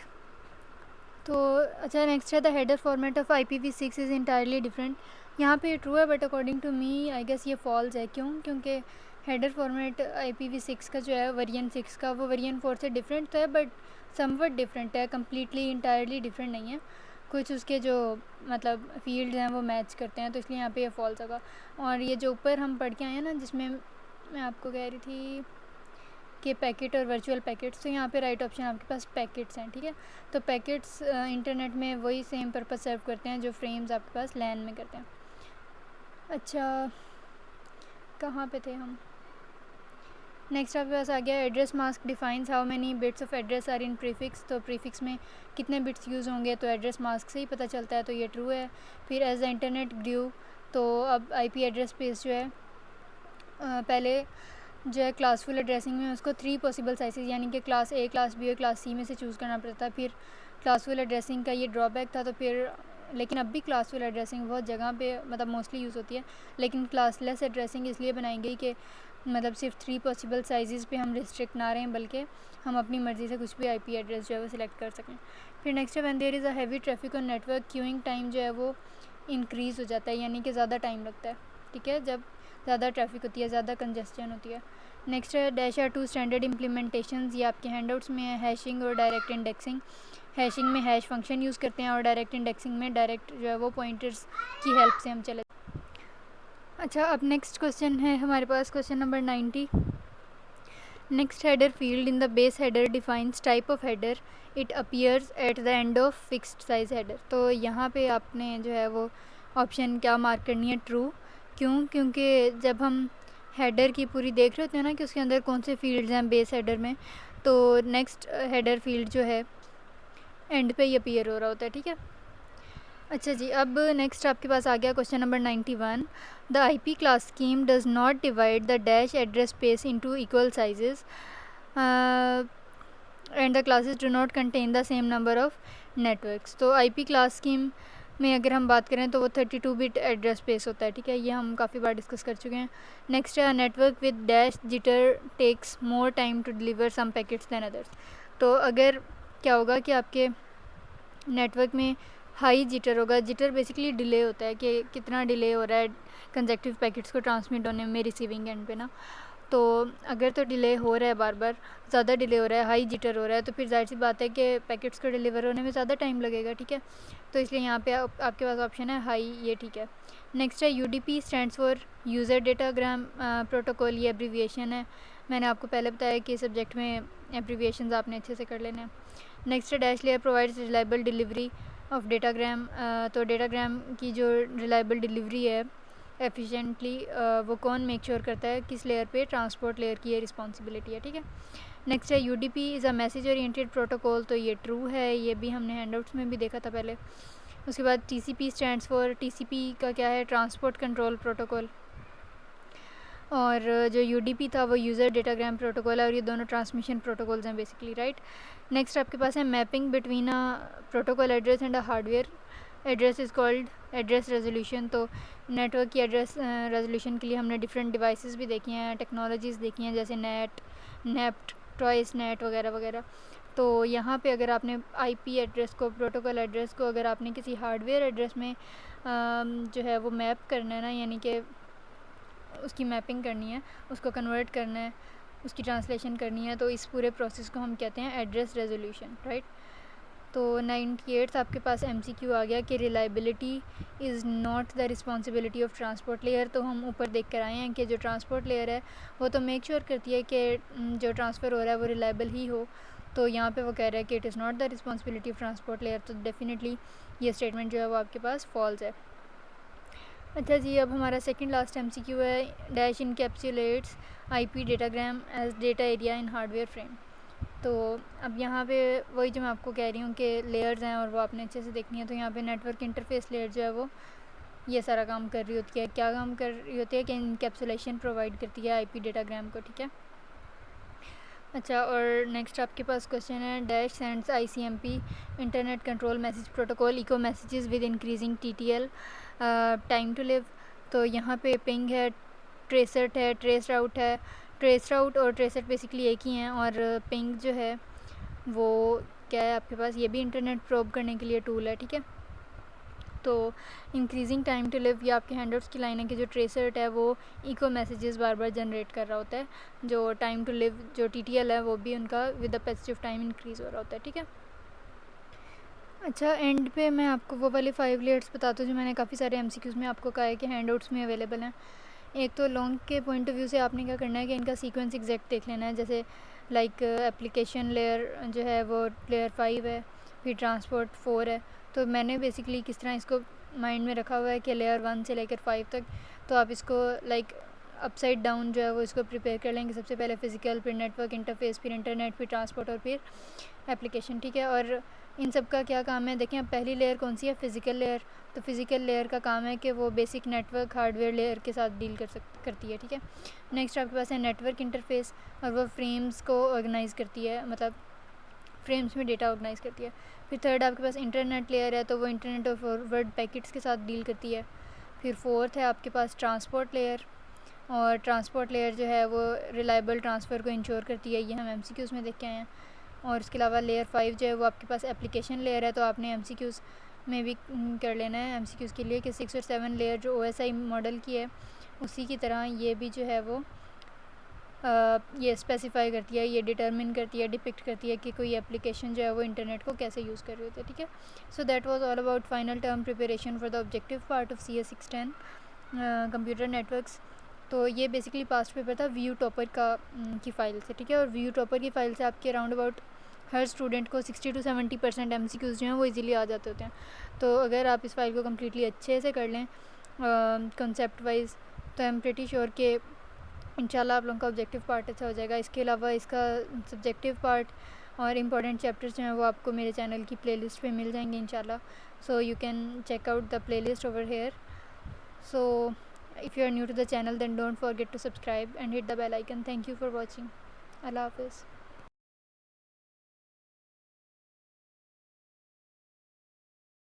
तो अच्छा नेक्स्ट है the header format of IPv6 is entirely different. यहाँ पे ट्रू है but according to me I guess ये फॉल्स है। क्यों? क्योंकि हेडर फॉर्मेट IPv6 का जो है वर्जन 6 का वो वर्जन 4 से डिफरेंट तो है बट समवट डिफरेंट है, कम्प्लीटली इंटायरली डिफरेंट नहीं है। कुछ उसके जो मतलब फील्ड हैं वो मैच करते हैं, तो इसलिए यहाँ पे ये फॉल्स होगा। और ये जो ऊपर हम पढ़ के आए हैं ना जिसमें मैं आपको कह रही थी कि पैकेट और वर्चुअल पैकेट्स, तो यहाँ पे राइट ऑप्शन आपके पास पैकेट्स हैं, ठीक है। तो पैकेट्स इंटरनेट में वही सेम पर्पस सर्व करते हैं जो फ्रेम्स आपके पास लैन में करते हैं। अच्छा कहाँ पे थे हम? नेक्स्ट आपके पास आ गया address mask defines how many bits of address are in prefix. तो प्रीफिक्स में कितने बिट्स यूज़ होंगे तो एड्रेस मास्क से ही पता चलता है, तो ये ट्रू है। फिर एज द इंटरनेट ग्रू, तो अब IP एड्रेस स्पेस जो है पहले जो है क्लासफुल एड्रेसिंग में उसको 3 पॉसिबल साइजेस यानी कि क्लास A, क्लास B और क्लास C में से चूज़ करना पड़ता था। फिर क्लासफुल एड्रेसिंग का ये ड्रॉबैक था, तो फिर लेकिन अब भी क्लासफुल एड्रेसिंग बहुत जगह पे मतलब मोस्टली यूज़ होती है, लेकिन क्लासलेस एड्रेसिंग इसलिए बनाई गई कि मतलब सिर्फ 3 पॉसिबल साइजेस पे हम रिस्ट्रिक्ट ना रहें बल्कि हम अपनी मर्ज़ी से कुछ भी IP एड्रेस जो है वो सिलेक्ट कर सकें। फिर नेक्स्ट है when there is a heavy traffic on network queuing time जो है वो इंक्रीज़ हो जाता है, यानी कि ज़्यादा टाइम लगता है, ठीक है, जब ज़्यादा ट्रैफिक होती है, ज़्यादा कंजेस्शन होती है। नेक्स्ट है डैश आर 2 स्टैंडर्ड इम्प्लीमेंटेशंस, ये आपके हैंडआउट्स में है, हैशिंग और डायरेक्ट इंडेक्सिंग। हैशिंग में हैश फंक्शन यूज़ करते हैं और डायरेक्ट इंडेक्सिंग में डायरेक्ट जो है वो पॉइंटर्स की हेल्प से हम चले। अच्छा अब नेक्स्ट क्वेश्चन है हमारे पास question number 90। Next header field in the base header defines type of header it appears at the end of fixed size header. तो यहाँ पे आपने जो है वो ऑप्शन क्या मार्क करनी है? ट्रू। क्यों? क्योंकि जब हम हेडर की पूरी देख रहे होते हैं ना कि उसके अंदर कौन से फील्ड्स हैं बेस हेडर में, तो नेक्स्ट हेडर फील्ड जो है एंड पे ही अपीयर हो रहा होता है, ठीक है। अच्छा जी, अब नेक्स्ट आपके पास आ गया question number 91। The IP class scheme does not divide the dash address space into equal sizes and the classes do not contain the same number of networks. तो IP क्लास स्कीम में अगर हम बात करें तो वो 32 बिट एड्रेस स्पेस होता है, ठीक है, ये हम काफ़ी बार डिस्कस कर चुके हैं। नेक्स्ट है network with dash jitter takes more time to deliver some packets than others. तो अगर क्या होगा कि आपके नेटवर्क में हाई जिटर होगा। जिटर बेसिकली डिले होता है कि कितना डिले हो रहा है कंजेक्टिव पैकेट्स को ट्रांसमिट होने में रिसीविंग एंड पे ना। तो अगर तो डिले हो रहा है, बार बार ज़्यादा डिले हो रहा है, हाई जिटर हो रहा है, तो फिर जाहिर सी बात है कि पैकेट्स को डिलीवर होने में ज़्यादा टाइम लगेगा, ठीक है। तो इसलिए यहाँ पे आपके पास ऑप्शन है हाई, ये ठीक है। नेक्स्ट है UDP stands for user datagram protocol, ये एब्रीविएशन है। मैंने आपको पहले बताया कि सब्जेक्ट में एब्रीविएशन आपने अच्छे से कर लेने हैं। नेक्स्ट है dash layer provides reliable delivery of datagram. तो डेटाग्राम की जो रिलायबल डिलीवरी है एफिशिएंटली वो कौन मेक श्योर करता है? किस लेयर पे? ट्रांसपोर्ट लेयर की ये रिस्पॉन्सिबिलिटी है, ठीक है। नेक्स्ट है UDP is a message oriented protocol, तो ये ट्रू है, ये भी हमने हैंडआउट्स में भी देखा था पहले। उसके बाद TCP स्टैंड्स फॉर, TCP का क्या है? Transport control protocol. और जो UDP था वो यूज़र डेटाग्राम प्रोटोकॉल है, और ये दोनों ट्रांसमिशन प्रोटोकॉल्स हैं बेसिकली, राइट। नेक्स्ट आपके पास है mapping between a protocol address and a hardware address is called address resolution. तो नेटवर्क की एड्रेस रेजोल्यूशन के लिए हमने डिफरेंट डिवाइसेस भी देखी हैं, टेक्नोलॉजीज़ देखी हैं, जैसे नेप्ट, ट्वाइस नेट वगैरह वगैरह। तो यहाँ पे अगर आपने IP एड्रेस को, प्रोटोकॉल एड्रेस को अगर आपने किसी हार्डवेयर एड्रेस में जो है वो मैप करना है ना, यानी कि उसकी मैपिंग करनी है, उसको कन्वर्ट करना है, उसकी ट्रांसलेशन करनी है, तो इस पूरे प्रोसेस को हम कहते हैं एड्रेस रेजोल्यूशन, राइट। तो 98 आपके पास MCQ आ गया कि reliability is not the responsibility of transport layer. तो हम ऊपर देख कर आए हैं कि जो ट्रांसपोर्ट लेयर है वो तो मेक श्योर करती है कि जो ट्रांसफ़र हो रहा है वो रिलायबल ही हो। तो यहाँ पे वो कह रहा है कि it is not the responsibility of transport layer, तो डेफिनेटली ये स्टेटमेंट जो है वो आपके पास फॉल्स है। अच्छा जी, अब हमारा सेकंड लास्ट MCQ है, dash encapsulates IP datagram as data area in hardware frame. तो अब यहाँ पे वही जो मैं आपको कह रही हूँ कि लेयर्स हैं और वो आपने अच्छे से देखनी है। तो यहाँ पे नेटवर्क इंटरफेस लेयर जो है वो ये सारा काम कर रही होती है। क्या काम कर रही होती है कि इनकैप्सुलेशन प्रोवाइड करती है IP डेटाग्राम को, ठीक है। अच्छा, और नेक्स्ट आपके पास क्वेश्चन है, dash sends ICMP internet control message protocol echo messages with increasing TTL time to live. तो यहाँ पे पिंग है, ट्रेसट है, ट्रेस राउट है। ट्रेस राउट और ट्रेसट बेसिकली एक ही हैं, और पिंग जो है वो क्या है आपके पास, ये भी इंटरनेट प्रोब करने के लिए टूल है, ठीक है। तो इंक्रीजिंग टाइम टू लिव, ये आपके हैंडआउट्स की लाइन है कि जो ट्रेसर्ट है वो इको मैसेजेस बार बार जनरेट कर रहा होता है। जो टाइम टू लिव जो TTL है वो भी उनका with the passage of time increase हो रहा होता है, ठीक है। अच्छा, एंड पे मैं आपको वो वाले 5 लेयर्स बताता हूँ जो मैंने काफ़ी सारे MCQs में आपको कहा है कि हैंडआउट्स में अवेलेबल हैं। एक तो लॉन्ग के पॉइंट ऑफ व्यू से आपने क्या करना है कि इनका सीक्वेंस एग्जैक्ट देख लेना है। जैसे लाइक एप्लीकेशन लेयर जो है वो लेयर 5 है, फिर ट्रांसपोर्ट 4 है। तो मैंने बेसिकली किस तरह इसको माइंड में रखा हुआ है कि लेयर 1 से लेकर 5 तक, तो आप इसको लाइक अपसाइड डाउन जो है वो इसको प्रिपेयर कर लेंगे। सबसे पहले फ़िज़िकल, फिर नेटवर्क इंटरफेस, फिर इंटरनेट, फिर ट्रांसपोर्ट और फिर एप्लीकेशन, ठीक है। और इन सब का क्या काम है, देखें अब पहली लेयर कौन सी है, फ़िज़िकल लेयर। तो फ़िज़िकल लेयर का काम है कि वो बेसिक नेटवर्क हार्डवेयर लेयर के साथ डील करती है, ठीक है। नेक्स्ट आपके पास है नेटवर्क इंटरफेस, और वो फ्रेम्स को ऑर्गेनाइज़ करती है, मतलब फ्रेम्स में डेटा ऑर्गेनाइज़ करती है। फिर थर्ड आपके पास इंटरनेट लेयर है, तो वो इंटरनेट और फॉरवर्ड पैकेट्स के साथ डील करती है। फिर फोर्थ है आपके पास ट्रांसपोर्ट लेयर, और ट्रांसपोर्ट लेयर जो है वो रिलायबल ट्रांसफ़र को इंश्योर करती है, ये हम MCQs में देख के आए हैं। और इसके अलावा लेयर 5 जो है वो आपके पास एप्लीकेशन लेयर है। तो आपने MCQs में भी कर लेना है MCQs के लिए कि 6 और 7 लेयर जो OSI मॉडल की है उसी की तरह ये भी जो है वो ये स्पेसिफाई करती है, ये डिटरमिन करती है, डिपिक्ट करती है कि कोई एप्लीकेशन जो है वो इंटरनेट को कैसे यूज़ कर रही होती है, ठीक है। So that was all about final term preparation for the objective part of CS 610 computer networks. तो ये बेसिकली पास्ट पेपर था व्यू टॉपर का की फ़ाइल से, ठीक है। और व्यू टॉपर की फ़ाइल से आपके अराउंड अबाउट हर स्टूडेंट को 60 to 70% MCQs जो हैं वो इजीली आ जाते होते हैं। तो अगर आप इस फाइल को कम्प्लीटली अच्छे से कर लें कॉन्सेप्ट वाइज, तो आई एम प्रीटी श्योर कि इंशाल्लाह आप लोगों का ऑब्जेक्टिव पार्ट अच्छा हो जाएगा। इसके अलावा इसका सब्जेक्टिव पार्ट और इम्पॉर्टेंट चैप्टर्स जो हैं वो आपको मेरे चैनल की प्लेलिस्ट पे मिल जाएंगे इंशाल्लाह। So you can check out the playlist over here. So if you are new to the channel, then don't forget to subscribe and hit the bell icon. Thank you for watching. Allah Hafiz.